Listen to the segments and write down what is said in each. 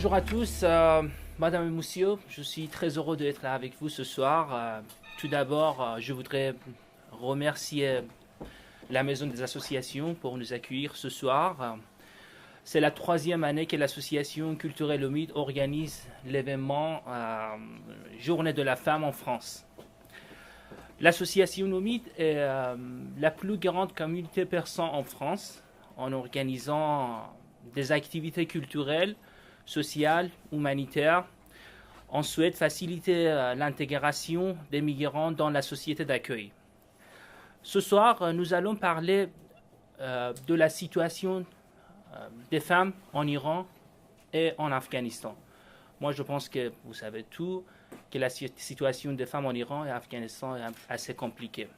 Bonjour à tous, Madame et Monsieur, je suis très heureux d'être là avec vous ce soir. Tout d'abord, je voudrais remercier la Maison des Associations pour nous accueillir ce soir. C'est la troisième année que l'association culturelle Omid organise l'événement Journée de la femme en France. L'association Omid est la plus grande communauté persane en France en organisant des activités culturelles, sociales, humanitaires. On souhaite faciliter l'intégration des migrants dans la société d'accueil. Ce soir, nous allons parler de la situation des femmes en Iran et en Afghanistan. Moi, je pense que vous savez tout, que la situation des femmes en Iran et en Afghanistan est assez compliquée.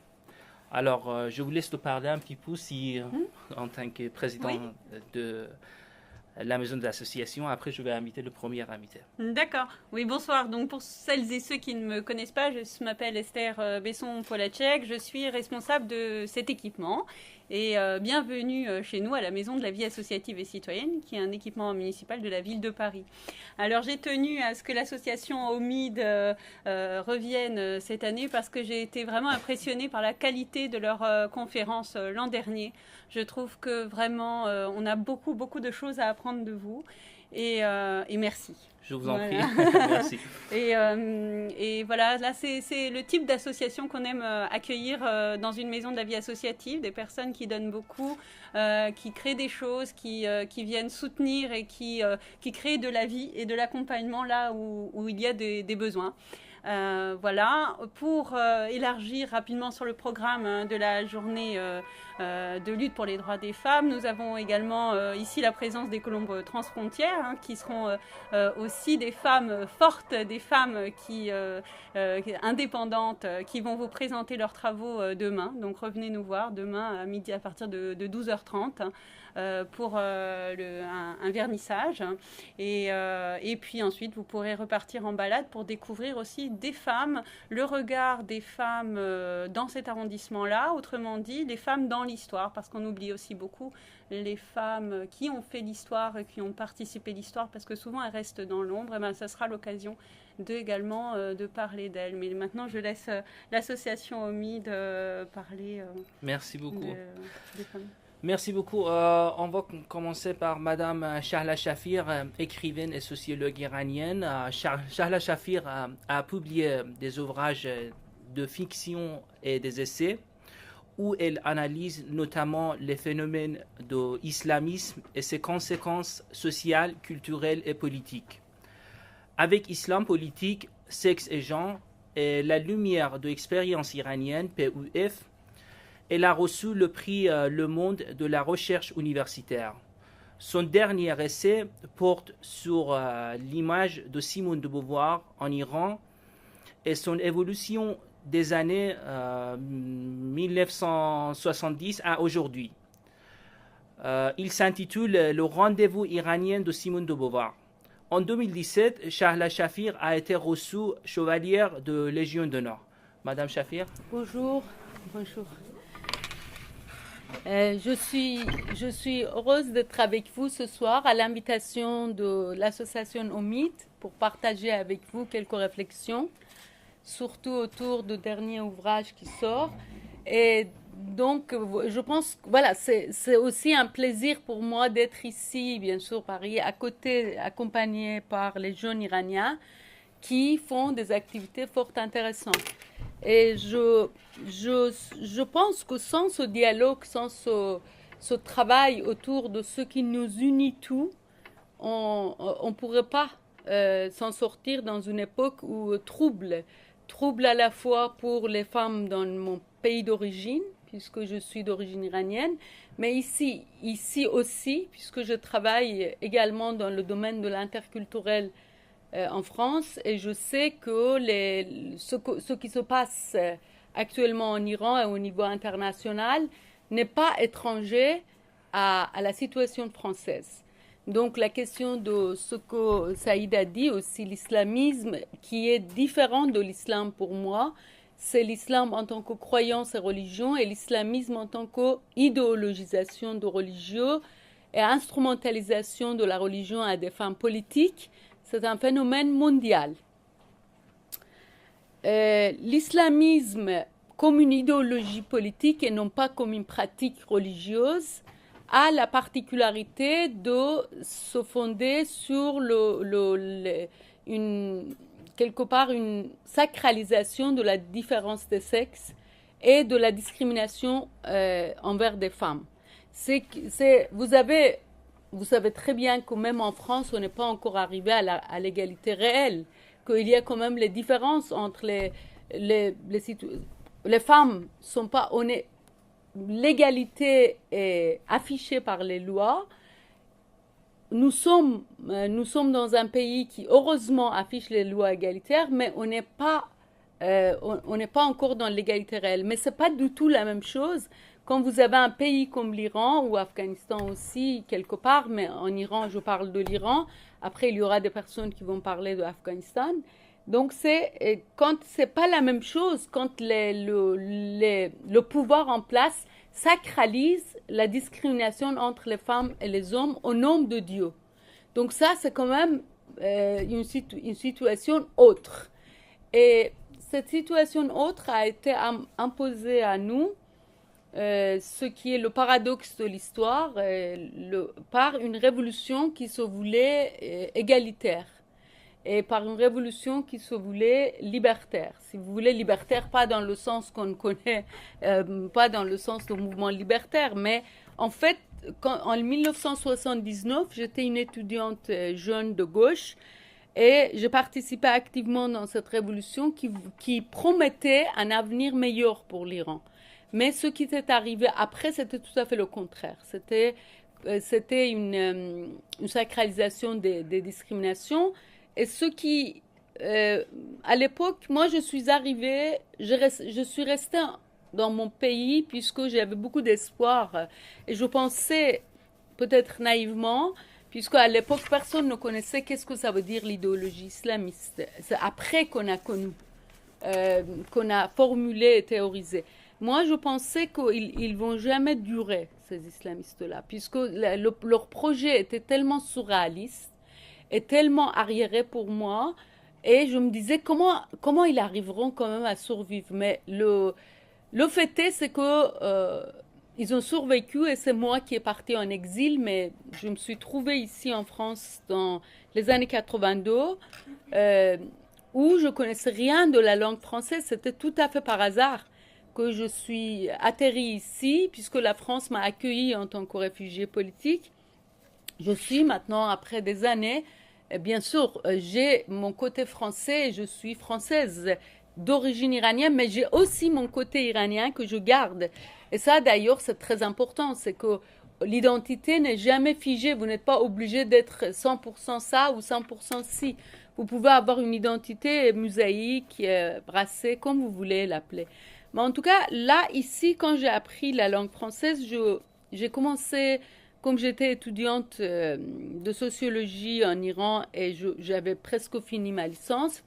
Alors, je vous laisse te parler un petit peu en tant que président de la maison de l'association. Après, je vais inviter le premier invité. D'accord. Oui, bonsoir. Donc, pour celles et ceux qui ne me connaissent pas, je m'appelle Esther Besson-Polacek. Je suis responsable de cet équipement. Et bienvenue chez nous à la Maison de la vie associative et citoyenne, qui est un équipement municipal de la ville de Paris. Alors, j'ai tenu à ce que l'association Omid revienne cette année parce que j'ai été vraiment impressionnée par la qualité de leur conférence l'an dernier. Je trouve que vraiment, on a beaucoup de choses à apprendre de vous. Et merci. Je vous en prie. Merci. Et voilà, là, c'est le type d'association qu'on aime accueillir dans une maison de la vie associative, des personnes qui donnent beaucoup, qui créent des choses, qui viennent soutenir et qui créent de la vie et de l'accompagnement là où il y a des besoins. Voilà, pour élargir rapidement sur le programme de la journée de lutte pour les droits des femmes, nous avons également ici la présence des colombes transfrontières qui seront aussi des femmes fortes, des femmes indépendantes qui vont vous présenter leurs travaux demain. Donc revenez nous voir demain à midi à partir de 12h30. Pour un vernissage et puis ensuite vous pourrez repartir en balade pour découvrir aussi des femmes, le regard des femmes dans cet arrondissement-là, autrement dit les femmes dans l'histoire, parce qu'on oublie aussi beaucoup les femmes qui ont fait l'histoire et qui ont participé à l'histoire, parce que souvent elles restent dans l'ombre. Et ben, ça sera l'occasion également de parler d'elles. Mais maintenant, je laisse l'association Omid parler. Merci beaucoup. Des femmes. Merci beaucoup. On va commencer par Madame Shahla Shafir, écrivaine et sociologue iranienne. Shahla Shafir a publié des ouvrages de fiction et des essais où elle analyse notamment les phénomènes de l'islamisme et ses conséquences sociales, culturelles et politiques. Avec Islam politique, sexe et genre et la lumière de l'expérience iranienne, PUF, elle a reçu le prix Le Monde de la recherche universitaire. Son dernier essai porte sur l'image de Simone de Beauvoir en Iran et son évolution des années 1970 à aujourd'hui. Il s'intitule Le rendez-vous iranien de Simone de Beauvoir. En 2017, Shahla Shafir a été reçue chevalière de Légion d'honneur. Madame Shafir. Bonjour. Je suis heureuse d'être avec vous ce soir à l'invitation de l'association Omid pour partager avec vous quelques réflexions, surtout autour du dernier ouvrage qui sort. Et donc, je pense que voilà, c'est aussi un plaisir pour moi d'être ici, bien sûr, Paris, à côté, accompagnée par les jeunes Iraniens qui font des activités fort intéressantes. Et je pense que sans ce dialogue, sans ce travail autour de ce qui nous unit tous, on ne pourrait pas s'en sortir dans une époque où trouble à la fois pour les femmes dans mon pays d'origine, puisque je suis d'origine iranienne, mais ici aussi, puisque je travaille également dans le domaine de l'interculturel en France, et je sais que ce qui se passe actuellement en Iran et au niveau international n'est pas étranger à la situation française. Donc la question de ce que Saïd a dit aussi, l'islamisme qui est différent de l'islam pour moi, c'est l'islam en tant que croyance et religion et l'islamisme en tant qu'idéologisation de religieux et instrumentalisation de la religion à des fins politiques, c'est un phénomène mondial. L'islamisme comme une idéologie politique et non pas comme une pratique religieuse a la particularité de se fonder sur quelque part une sacralisation de la différence des sexes et de la discrimination envers des femmes. Vous savez très bien que même en France, on n'est pas encore arrivé à l'égalité réelle, qu'il y a quand même les différences entre les femmes sont pas honnêtes. L'égalité est affichée par les lois. Nous sommes dans un pays qui heureusement affiche les lois égalitaires, mais on n'est pas encore dans l'égalité réelle. Mais c'est pas du tout la même chose quand vous avez un pays comme l'Iran ou Afghanistan aussi quelque part, mais en Iran je parle de l'Iran. Après il y aura des personnes qui vont parler de l'Afghanistan. Donc quand c'est pas la même chose, quand le pouvoir en place sacralise la discrimination entre les femmes et les hommes au nom de Dieu. Donc ça c'est quand même une situation autre. Et cette situation autre a été imposée à nous, ce qui est le paradoxe de l'histoire, par une révolution qui se voulait égalitaire. Et par une révolution qui se voulait libertaire. Si vous voulez, libertaire, pas dans le sens qu'on connaît, pas dans le sens du mouvement libertaire, mais en fait, en 1979, j'étais une étudiante jeune de gauche et je participais activement dans cette révolution qui promettait un avenir meilleur pour l'Iran. Mais ce qui est arrivé après, c'était tout à fait le contraire. C'était une sacralisation des discriminations. Et ce qui, à l'époque, moi je suis arrivée, je suis restée dans mon pays puisque j'avais beaucoup d'espoir. Et je pensais, peut-être naïvement, puisque à l'époque personne ne connaissait qu'est-ce que ça veut dire l'idéologie islamiste. C'est après qu'on a connu, qu'on a formulé et théorisé. Moi je pensais qu'ils vont jamais durer, ces islamistes-là, puisque leur projet était tellement surréaliste, est tellement arriéré pour moi, et je me disais comment ils arriveront quand même à survivre. Mais le fait est, c'est que ils ont survécu et c'est moi qui est partie en exil, mais je me suis trouvée ici en France dans les années 82, où je connaissais rien de la langue française. C'était tout à fait par hasard que je suis atterrie ici, puisque la France m'a accueillie en tant que réfugiée politique. Je suis maintenant, après des années, bien sûr, j'ai mon côté français, je suis française d'origine iranienne, mais j'ai aussi mon côté iranien que je garde. Et ça, d'ailleurs, c'est très important, c'est que l'identité n'est jamais figée. Vous n'êtes pas obligé d'être 100% ça ou 100% ci. Vous pouvez avoir une identité mosaïque, brassée, comme vous voulez l'appeler. Mais en tout cas, là, ici, quand j'ai appris la langue française, j'ai commencé... Comme j'étais étudiante de sociologie en Iran et j'avais presque fini ma licence,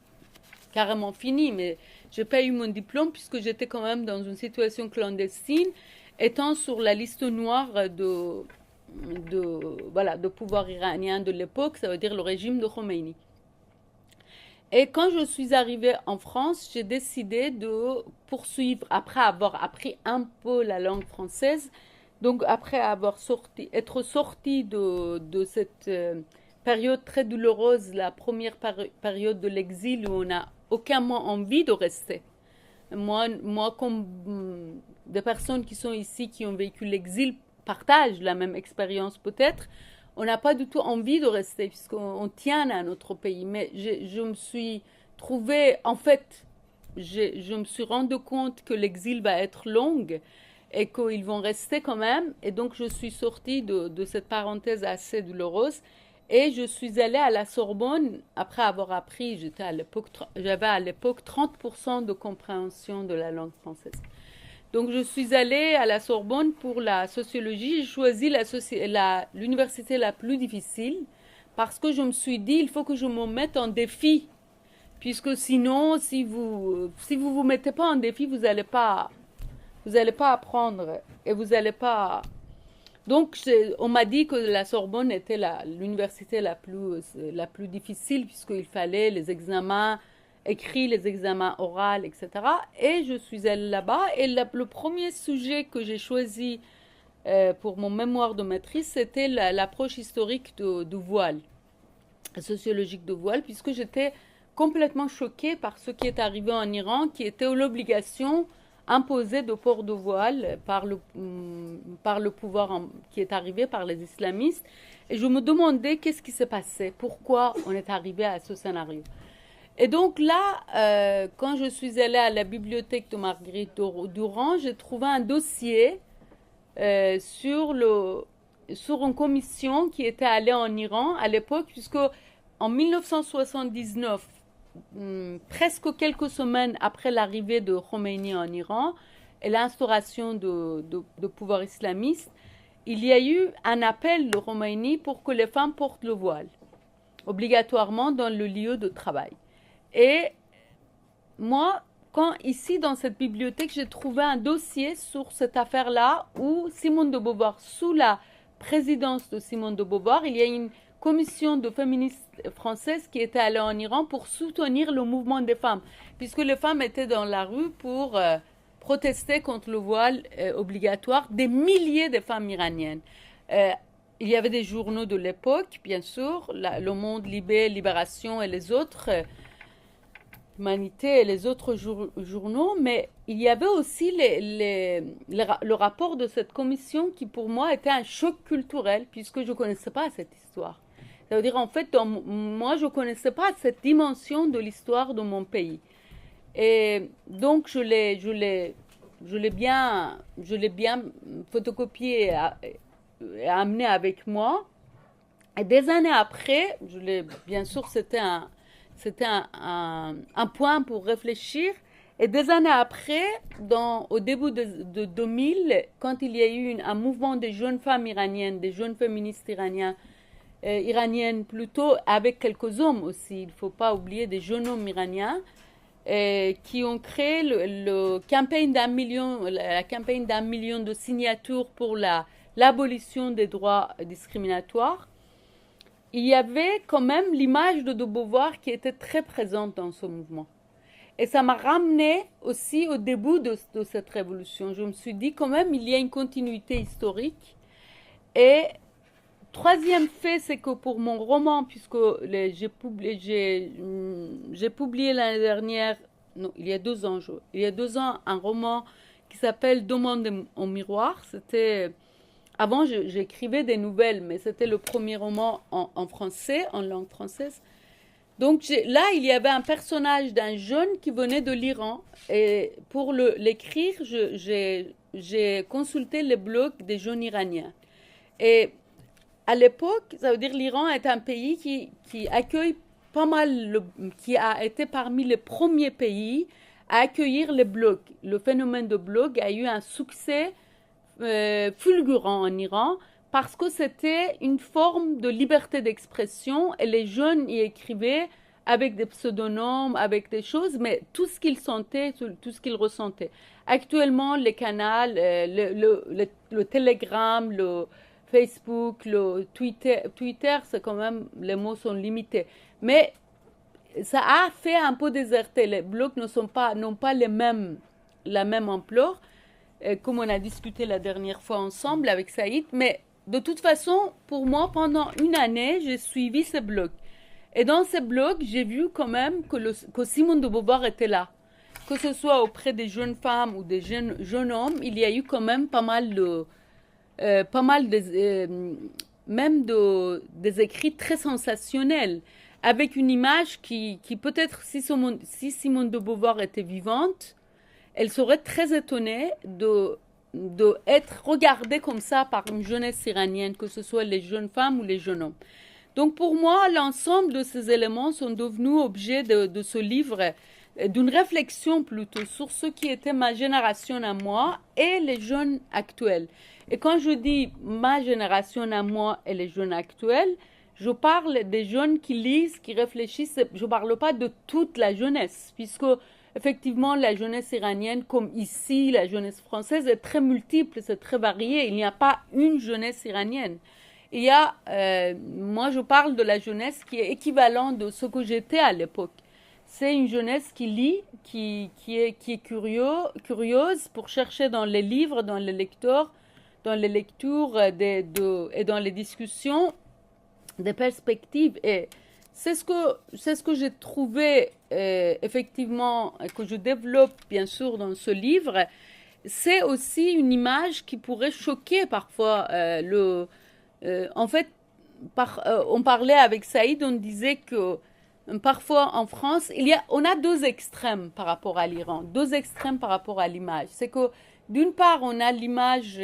carrément fini, mais je n'ai pas eu mon diplôme puisque j'étais quand même dans une situation clandestine, étant sur la liste noire de pouvoir iranien de l'époque, ça veut dire le régime de Khomeini. Et quand je suis arrivée en France, j'ai décidé de poursuivre, après avoir appris un peu la langue française. Donc après être sortie de cette période très douloureuse, la première période de l'exil où on n'a aucunement envie de rester. Moi comme des personnes qui sont ici, qui ont vécu l'exil, partagent la même expérience peut-être, on n'a pas du tout envie de rester puisqu'on tient à notre pays. Mais je me suis trouvée, en fait, je me suis rendu compte que l'exil va être long et qu'ils vont rester quand même. Et donc, je suis sortie de cette parenthèse assez douloureuse et je suis allée à la Sorbonne après avoir appris, j'avais à l'époque 30% de compréhension de la langue française. Donc, je suis allée à la Sorbonne pour la sociologie. J'ai choisi l'université la plus difficile parce que je me suis dit, il faut que je me mette en défi. Puisque sinon, si vous mettez pas en défi, vous n'allez pas apprendre et vous n'allez pas Donc, on m'a dit que la Sorbonne était l'université la plus difficile puisqu'il fallait les examens écrits, les examens oraux, etc. Et je suis allée là-bas et le premier sujet que j'ai choisi pour mon mémoire de maîtrise, c'était l'approche historique du voile, sociologique du voile, puisque j'étais complètement choquée par ce qui est arrivé en Iran, qui était l'obligation imposée de port de voile par le pouvoir qui est arrivé par les islamistes. Et je me demandais qu'est-ce qui s'est passé, pourquoi on est arrivé à ce scénario. Et donc là, quand je suis allée à la bibliothèque de Marguerite Durand, j'ai trouvé un dossier sur une commission qui était allée en Iran à l'époque, puisque en 1979, presque quelques semaines après l'arrivée de Khomeini en Iran et l'instauration de pouvoir islamiste, il y a eu un appel de Khomeini pour que les femmes portent le voile, obligatoirement dans le lieu de travail. Et moi, ici dans cette bibliothèque, j'ai trouvé un dossier sur cette affaire-là où Simone de Beauvoir, sous la présidence de Simone de Beauvoir, il y a une commission de féministes françaises qui était allée en Iran pour soutenir le mouvement des femmes, puisque les femmes étaient dans la rue pour protester contre le voile obligatoire des milliers de femmes iraniennes. Il y avait des journaux de l'époque, bien sûr, Le Monde, Libération et les autres, Humanité et les autres journaux, mais il y avait aussi le rapport de cette commission qui pour moi était un choc culturel, puisque je ne connaissais pas cette histoire. Ça veut dire, en fait, moi, je ne connaissais pas cette dimension de l'histoire de mon pays. Et donc, je l'ai bien photocopié et amené avec moi. Et des années après, bien sûr, c'était un point pour réfléchir. Et des années après, au début de 2000, quand il y a eu un mouvement des jeunes femmes iraniennes, des jeunes féministes iraniennes plutôt, avec quelques hommes aussi, il ne faut pas oublier des jeunes hommes iraniens, qui ont créé la campagne d'1 million de signatures pour l'abolition des droits discriminatoires. Il y avait quand même l'image de Beauvoir qui était très présente dans ce mouvement. Et ça m'a ramené aussi au début de cette révolution. Je me suis dit quand même, il y a une continuité historique. Et troisième fait, c'est que pour mon roman, puisque j'ai publié l'année dernière, non, il y a 2 ans, un roman qui s'appelle Demande au miroir. Avant, j'écrivais des nouvelles, mais c'était le premier roman en français, en langue française. Donc là, il y avait un personnage d'un jeune qui venait de l'Iran. Et pour l'écrire, j'ai consulté les blogs des jeunes iraniens. Et à l'époque, ça veut dire l'Iran est un pays qui accueille pas mal, qui a été parmi les premiers pays à accueillir les blogs. Le phénomène de blog a eu un succès fulgurant en Iran parce que c'était une forme de liberté d'expression et les jeunes y écrivaient avec des pseudonymes, avec des choses, mais tout ce qu'ils sentaient, tout ce qu'ils ressentaient. Actuellement, les canaux, le Telegram, le Facebook, le Twitter, c'est quand même, les mots sont limités. Mais ça a fait un peu déserter. Les blogs n'ont pas la même ampleur, comme on a discuté la dernière fois ensemble avec Saïd. Mais de toute façon, pour moi, pendant une année, j'ai suivi ces blogs. Et dans ces blogs, j'ai vu quand même que Simone de Beauvoir était là. Que ce soit auprès des jeunes femmes ou des jeunes hommes, il y a eu quand même pas mal des écrits très sensationnels, avec une image qui peut-être, si Simone de Beauvoir était vivante, elle serait très étonnée d'être regardée comme ça par une jeunesse iranienne, que ce soit les jeunes femmes ou les jeunes hommes. Donc pour moi, l'ensemble de ces éléments sont devenus objet de ce livre, d'une réflexion plutôt sur ce qui était ma génération à moi et les jeunes actuels. Et quand je dis ma génération à moi et les jeunes actuels, je parle des jeunes qui lisent, qui réfléchissent. Je ne parle pas de toute la jeunesse, puisque effectivement, la jeunesse iranienne, comme ici, la jeunesse française, est très multiple, c'est très varié. Il n'y a pas une jeunesse iranienne. Il y a, moi, je parle de la jeunesse qui est équivalente de ce que j'étais à l'époque. C'est une jeunesse qui lit, qui est curieuse pour chercher dans les livres, dans les lecteurs, dans les lectures et dans les discussions des perspectives. Et c'est ce que j'ai trouvé effectivement, que je développe bien sûr dans ce livre. C'est aussi une image qui pourrait choquer parfois. En fait, on parlait avec Saïd, on disait que parfois en France, on a deux extrêmes par rapport à l'Iran, deux extrêmes par rapport à l'image. C'est que d'une part, on a l'image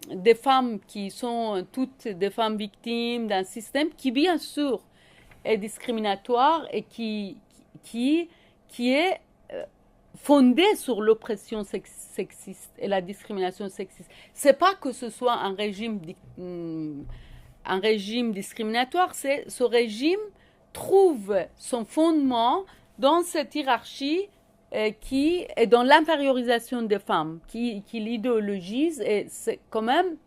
des femmes qui sont toutes des femmes victimes d'un système qui, bien sûr, est discriminatoire et qui est fondé sur l'oppression sexiste et la discrimination sexiste. C'est pas que ce soit un régime discriminatoire, ce régime trouve son fondement dans cette hiérarchie qui est dans l'infériorisation des femmes, qui l'idéologise, et c'est quand même,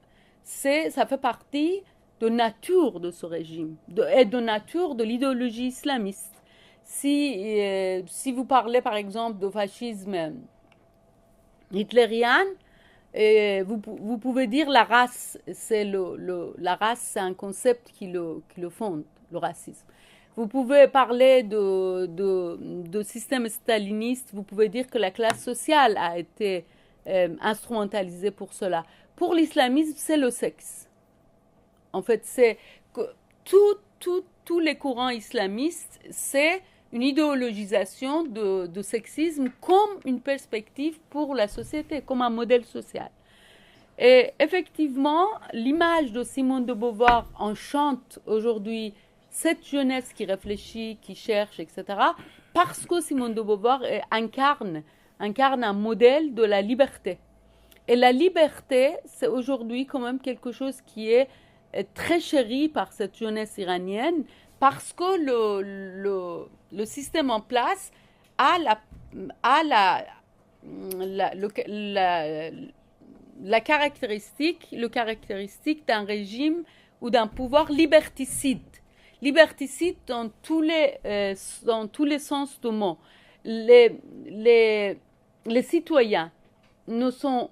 ça fait partie de nature de ce régime, et de nature de l'idéologie islamiste. Si vous parlez par exemple de fascisme hitlérien, vous pouvez dire la race, la race, c'est un concept qui le fonde, le racisme. Vous pouvez parler de système staliniste, vous pouvez dire que la classe sociale a été instrumentalisée pour cela. Pour l'islamisme, c'est le sexe. En fait, c'est que tous les courants islamistes, c'est une idéologisation de sexisme comme une perspective pour la société, comme un modèle social. Et effectivement, l'image de Simone de Beauvoir enchante aujourd'hui cette jeunesse qui réfléchit, qui cherche, etc., parce que Simone de Beauvoir incarne un modèle de la liberté. Et la liberté, c'est aujourd'hui quand même quelque chose qui est très chéri par cette jeunesse iranienne, parce que le système en place a le caractéristique d'un régime ou d'un pouvoir liberticide. Liberticide dans tous les sens du mot. Les citoyens ne sont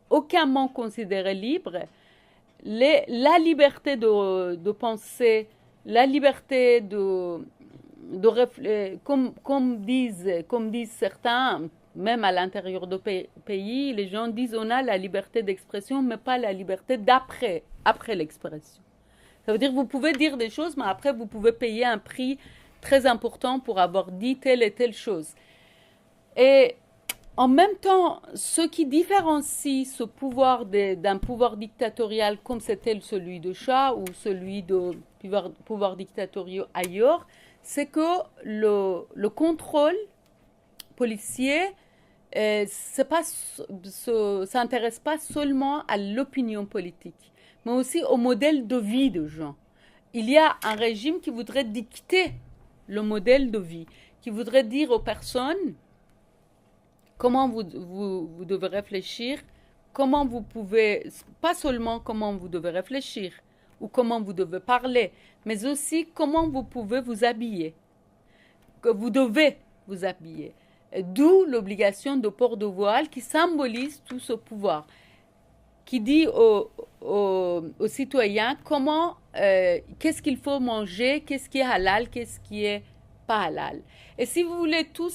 aucunement considérés libres. La liberté de penser, la liberté comme disent certains, même à l'intérieur du pays, les gens disent on a la liberté d'expression, mais pas la liberté après l'expression. Ça veut dire que vous pouvez dire des choses, mais après vous pouvez payer un prix très important pour avoir dit telle et telle chose. Et en même temps, ce qui différencie ce pouvoir d'un pouvoir dictatorial comme c'était celui de Shah ou celui de pouvoir dictatoriaux ailleurs, c'est que le contrôle policier s'intéresse pas seulement à l'opinion politique, mais aussi au modèle de vie des gens. Il y a un régime qui voudrait dicter le modèle de vie, qui voudrait dire aux personnes comment vous devez réfléchir, comment vous pouvez, pas seulement comment vous devez réfléchir ou comment vous devez parler, mais aussi comment vous pouvez vous habiller, que vous devez vous habiller. D'où l'obligation de port de voile qui symbolise tout ce pouvoir, qui dit aux citoyens comment, qu'est-ce qu'il faut manger, qu'est-ce qui est halal, qu'est-ce qui est pas halal. Et si vous voulez, toutes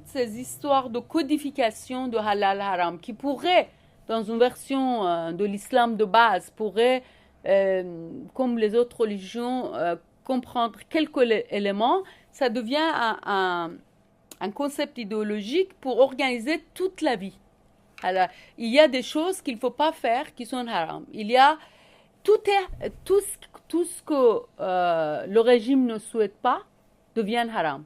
ces histoires de codification de halal haram qui pourraient, dans une version de l'islam de base, pourraient, comme les autres religions, comprendre quelques éléments, ça devient un concept idéologique pour organiser toute la vie. Alors, il y a des choses qu'il ne faut pas faire qui sont haram. Il y a tout ce que le régime ne souhaite pas devient haram.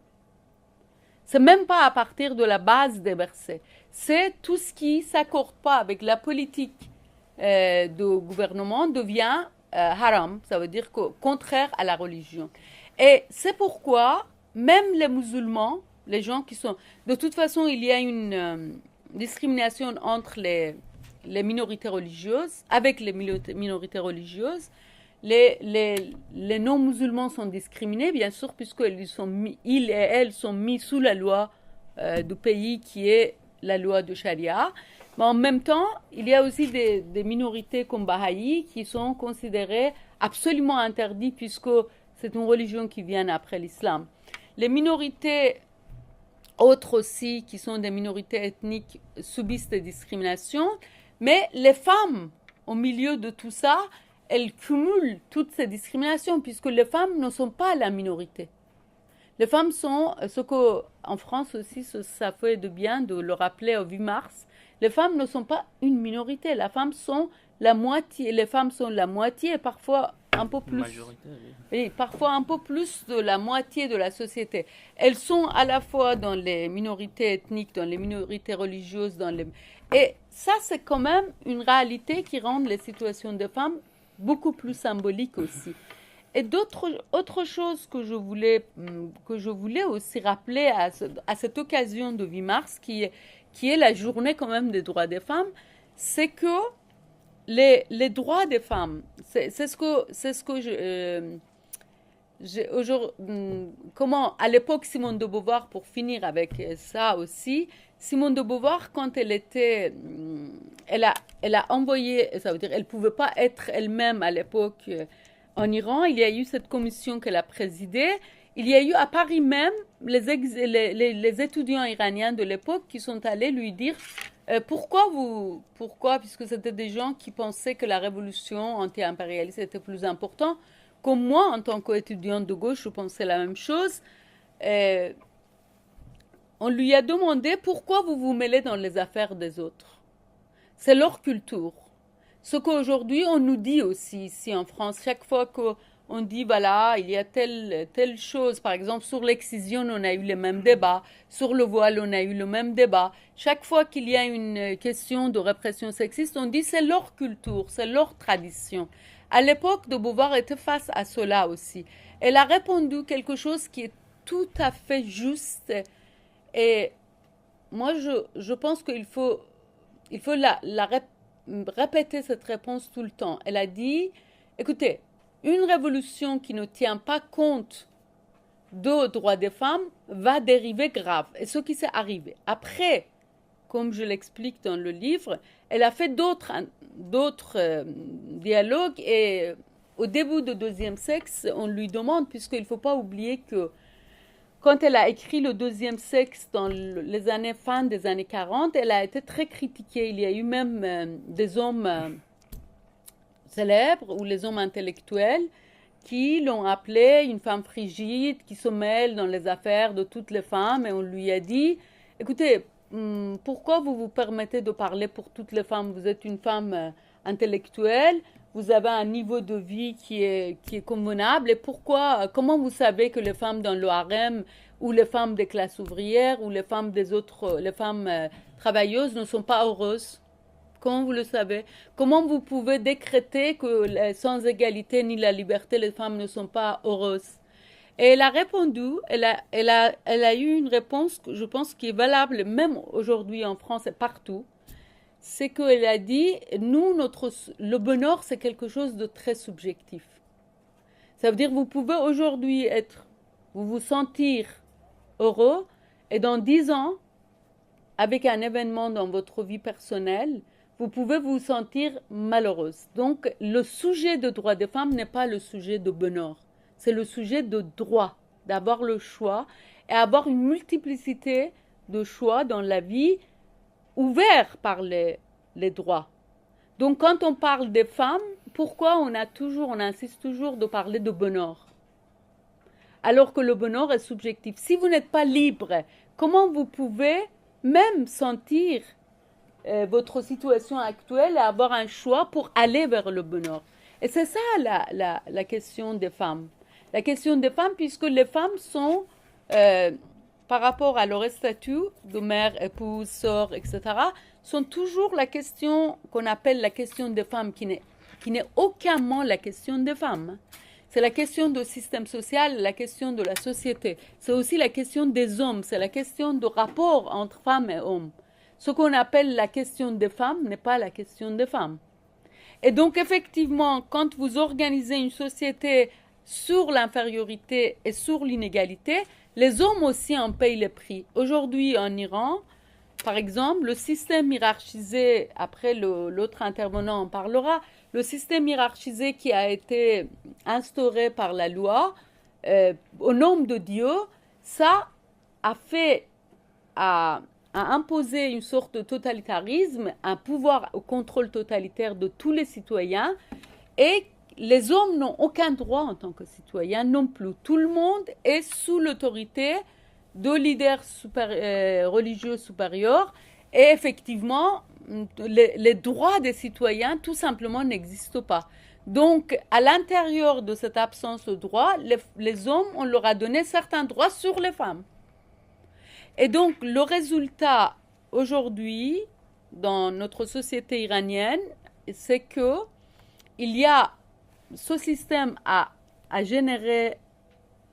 C'est même pas à partir de la base des versets. C'est tout ce qui ne s'accorde pas avec la politique du gouvernement devient haram. Ça veut dire contraire à la religion. Et c'est pourquoi même les musulmans les gens qui sont... De toute façon, il y a une discrimination entre les minorités religieuses, avec les minorités religieuses. Les non-musulmans sont discriminés, bien sûr, puisqu'ils et elles sont mis sous la loi du pays qui est la loi de Charia. Mais en même temps, il y a aussi des minorités comme Baha'i qui sont considérées absolument interdites puisque c'est une religion qui vient après l'islam. Les minorités autres aussi, qui sont des minorités ethniques, subissent des discriminations, mais les femmes, au milieu de tout ça, elles cumulent toutes ces discriminations puisque les femmes ne sont pas la minorité. Les femmes sont, ce qu'en France aussi, ça fait de bien de le rappeler au 8 mars, les femmes ne sont pas une minorité, les femmes sont la moitié et parfois un peu plus. Majorité, oui, parfois un peu plus de la moitié de la société. Elles sont à la fois dans les minorités ethniques, dans les minorités religieuses, et ça c'est quand même une réalité qui rend les situations des femmes beaucoup plus symboliques aussi. Et autre chose que je voulais aussi rappeler à cette occasion de 8 mars, qui est la journée quand même des droits des femmes, c'est que les droits des femmes, comment à l'époque Simone de Beauvoir, pour finir avec ça aussi, Simone de Beauvoir, quand elle a envoyé, ça veut dire elle pouvait pas être elle-même à l'époque en Iran, il y a eu cette commission qu'elle a présidée. Il y a eu à Paris même les étudiants iraniens de l'époque qui sont allés lui dire pourquoi, puisque c'était des gens qui pensaient que la révolution anti-impérialiste était plus importante. Comme moi, en tant qu'étudiante de gauche, je pensais la même chose. On lui a demandé pourquoi vous vous mêlez dans les affaires des autres. C'est leur culture. Ce qu'aujourd'hui on nous dit aussi ici en France, chaque fois qu'on dit voilà, il y a telle chose, par exemple sur l'excision on a eu le même débat, sur le voile on a eu le même débat. Chaque fois qu'il y a une question de répression sexiste, on dit c'est leur culture, c'est leur tradition. À l'époque, de Beauvoir était face à cela aussi. Elle a répondu quelque chose qui est tout à fait juste. Et moi, je pense qu'il faut répéter cette réponse tout le temps. Elle a dit, écoutez, une révolution qui ne tient pas compte des droits des femmes va dériver grave. Et ce qui s'est arrivé. Après, comme je l'explique dans le livre, elle a fait d'autres dialogues et au début du deuxième sexe, on lui demande, puisqu'il ne faut pas oublier que quand elle a écrit le deuxième sexe dans les années fin des années 40, elle a été très critiquée. Il y a eu même des hommes célèbres ou les hommes intellectuels qui l'ont appelée une femme frigide, qui se mêle dans les affaires de toutes les femmes. Et on lui a dit, écoutez, pourquoi vous vous permettez de parler pour toutes les femmes? Vous êtes une femme intellectuelle, vous avez un niveau de vie qui est convenable. Et comment vous savez que les femmes dans le harem ou les femmes des classes ouvrières ou les femmes travailleuses ne sont pas heureuses? Comment vous le savez? Comment vous pouvez décréter que sans égalité ni la liberté, les femmes ne sont pas heureuses? Et elle a répondu, elle a eu une réponse, je pense, qui est valable même aujourd'hui en France et partout. C'est qu'elle a dit, le bonheur, c'est quelque chose de très subjectif. Ça veut dire, vous pouvez aujourd'hui vous sentir heureux, et dans 10 ans, avec un événement dans votre vie personnelle, vous pouvez vous sentir malheureuse. Donc, le sujet de droit des femmes n'est pas le sujet de bonheur. C'est le sujet de droit, d'avoir le choix et avoir une multiplicité de choix dans la vie ouvert par les droits. Donc, quand on parle des femmes, pourquoi on insiste toujours de parler de bonheur? Alors que le bonheur est subjectif. Si vous n'êtes pas libre, comment vous pouvez même sentir votre situation actuelle et avoir un choix pour aller vers le bonheur? Et c'est ça la question des femmes. La question des femmes, puisque les femmes sont, par rapport à leur statut de mère, épouse, sœur, etc., sont toujours la question qu'on appelle la question des femmes, qui n'est aucunement la question des femmes. C'est la question du système social, la question de la société. C'est aussi la question des hommes, c'est la question du rapport entre femmes et hommes. Ce qu'on appelle la question des femmes n'est pas la question des femmes. Et donc, effectivement, quand vous organisez une société sur l'infériorité et sur l'inégalité, les hommes aussi en payent le prix. Aujourd'hui, en Iran, par exemple, le système hiérarchisé, après l'autre intervenant en parlera, le système hiérarchisé qui a été instauré par la loi, au nom de Dieu, ça a imposé une sorte de totalitarisme, un pouvoir au contrôle totalitaire de tous les citoyens, et les hommes n'ont aucun droit en tant que citoyens non plus. Tout le monde est sous l'autorité de leaders religieux supérieurs, et effectivement, les droits des citoyens tout simplement n'existent pas. Donc, à l'intérieur de cette absence de droits, les hommes, on leur a donné certains droits sur les femmes. Et donc, le résultat aujourd'hui, dans notre société iranienne, c'est que ce système a généré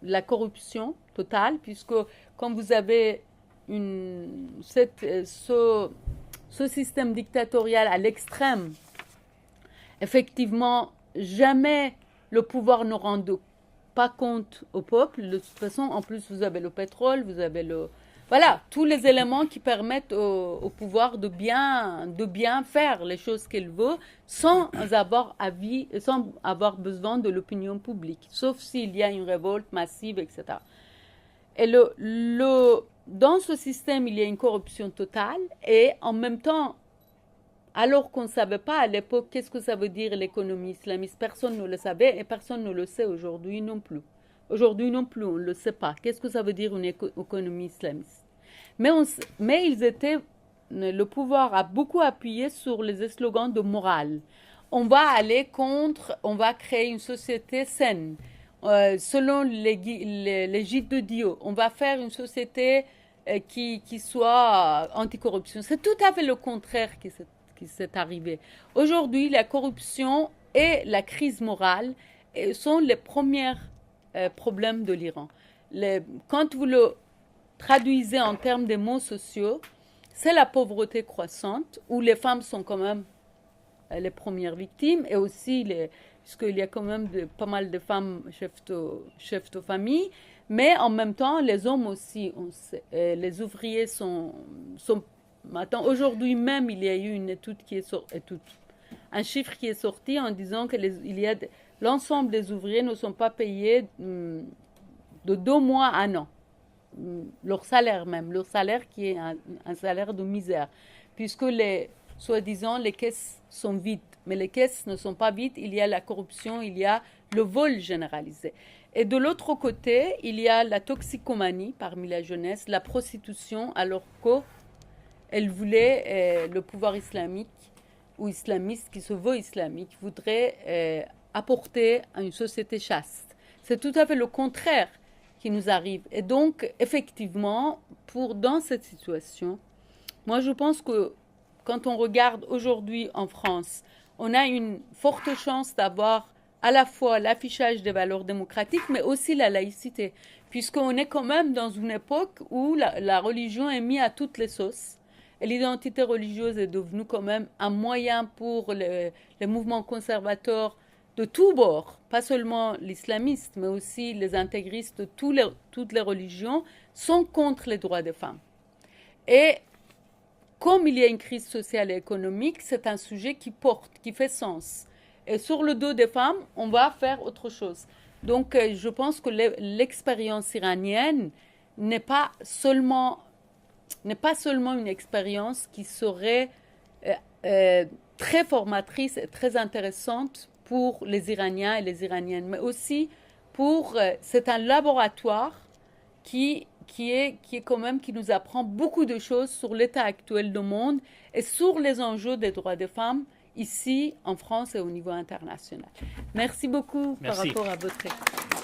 la corruption totale, puisque quand vous avez ce système dictatorial à l'extrême, effectivement, jamais le pouvoir ne rend pas compte au peuple. De toute façon, en plus, vous avez le pétrole, vous avez voilà, tous les éléments qui permettent au pouvoir de bien faire les choses qu'il veut sans avoir besoin de l'opinion publique, sauf s'il y a une révolte massive, etc. Et dans ce système, il y a une corruption totale, et en même temps, alors qu'on ne savait pas à l'époque qu'est-ce que ça veut dire l'économie islamiste, personne ne le savait et personne ne le sait aujourd'hui non plus. Aujourd'hui non plus, on ne le sait pas. Qu'est-ce que ça veut dire une économie islamiste? Mais le pouvoir a beaucoup appuyé sur les slogans de morale. On va créer une société saine, selon l'égide de Dieu. On va faire une société qui soit anticorruption. C'est tout à fait le contraire qui s'est arrivé. Aujourd'hui, la corruption et la crise morale sont les premiers problèmes de l'Iran. Quand vous le traduisez en termes de mots sociaux, c'est la pauvreté croissante, où les femmes sont quand même les premières victimes, et aussi, puisqu'il y a quand même pas mal de femmes chefs de famille, mais en même temps, les hommes aussi, les ouvriers sont aujourd'hui même, il y a eu une étude un chiffre qui est sorti en disant que l'ensemble des ouvriers ne sont pas payés de 2 mois à 1 an. Leur salaire qui est un salaire de misère, puisque soi-disant les caisses sont vides, mais les caisses ne sont pas vides, il y a la corruption, il y a le vol généralisé. Et de l'autre côté, il y a la toxicomanie parmi la jeunesse, la prostitution, alors qu'elle voulait, le pouvoir islamique ou islamiste qui se veut islamique, voudrait apporter à une société chaste. C'est tout à fait le contraire qui nous arrive. Et donc, effectivement, dans cette situation, moi je pense que quand on regarde aujourd'hui en France, on a une forte chance d'avoir à la fois l'affichage des valeurs démocratiques, mais aussi la laïcité, puisqu'on est quand même dans une époque où la religion est mise à toutes les sauces. Et l'identité religieuse est devenue quand même un moyen pour les mouvements conservateurs de tous bords, pas seulement l'islamistes, mais aussi les intégristes de toutes les religions, sont contre les droits des femmes. Et comme il y a une crise sociale et économique, c'est un sujet qui fait sens. Et sur le dos des femmes, on va faire autre chose. Donc, je pense que l'expérience iranienne n'est pas seulement une expérience qui serait très formatrice et très intéressante pour les Iraniens et les Iraniennes, mais aussi c'est un laboratoire qui nous apprend beaucoup de choses sur l'état actuel du monde et sur les enjeux des droits des femmes ici en France et au niveau international. Merci beaucoup. Par rapport à votre écoute.